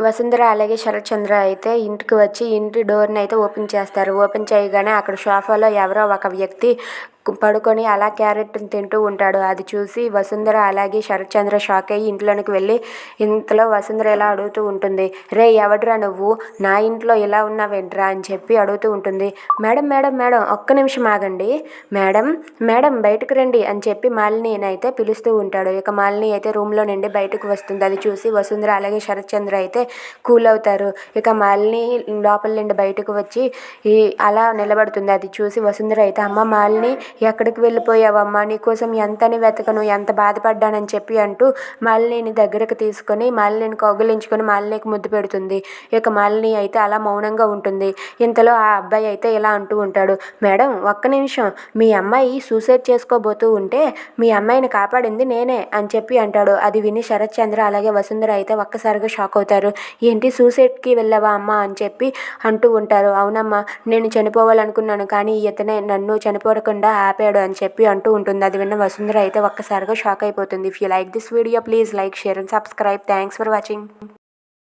వసుంధర అలాగే శరత్చంద్ర అయితే ఇంటికి వచ్చి ఇంటి డోర్ని అయితే ఓపెన్ చేస్తారు. ఓపెన్ చేయగానే అక్కడ సోఫాలో ఎవరో ఒక వ్యక్తి పడుకొని అలా క్యారెట్ని తింటూ ఉంటాడు. అది చూసి వసుంధర అలాగే శరత్చంద్ర షాక్ అయ్యి ఇంట్లోనికి వెళ్ళి ఇంతలో వసుంధర ఇలా అడుగుతూ ఉంటుంది, రే ఎవడ్రా నువ్వు, నా ఇంట్లో ఇలా ఉన్నావేంట్రా అని చెప్పి అడుగుతూ ఉంటుంది. మేడం మేడం మేడం ఒక్క నిమిషం ఆగండి, మేడం మేడం బయటకు రండి అని చెప్పి మాలిని అయితే పిలుస్తూ ఉంటాడు. ఇక మాలిని అయితే రూమ్లో నుండి బయటకు వస్తుంది. అది చూసి వసుంధర అలాగే శరత్చంద్ర అయితే కూల్ అవుతారు. ఇక మాలిని లోపల నుండి బయటకు వచ్చి అలా నిలబడుతుంది. అది చూసి వసుంధర అయితే అమ్మ మాలిని ఎక్కడికి వెళ్ళిపోయావమ్మా, నీకోసం ఎంతని వెతకను, ఎంత బాధపడ్డానని చెప్పి అంటూ మాలినిని దగ్గరకు తీసుకొని మాలినిని కౌగిలించుకొని మాలినికి ముద్దు పెడుతుంది. ఇక మాలిని అయితే అలా మౌనంగా ఉంటుంది. ఇంతలో ఆ అబ్బాయి అయితే ఇలా అంటూ ఉంటాడు, మేడం ఒక్క నిమిషం, మీ అమ్మాయి సూసైడ్ చేసుకోబోతూ ఉంటే మీ అమ్మాయిని కాపాడింది నేనే అని చెప్పి అంటాడు. అది విని శరత్చంద్ర అలాగే వసుంధర అయితే ఒక్కసారిగా షాక్ అవుతారు. ఏంటి సూసైడ్కి వెళ్ళావా అమ్మా అని చెప్పి అంటూ ఉంటారు. అవునమ్మా, నేను చనిపోవాలనుకున్నాను కానీ ఇతనే నన్ను చనిపోకుండా ఆపాడు అని చెప్పి అంటూ ఉంటుంది. అది విన్న వసుంధర అయితే ఒక్కసారిగా షాక్ అయిపోతుంది. If you like this video please like, share and subscribe. Thanks for watching.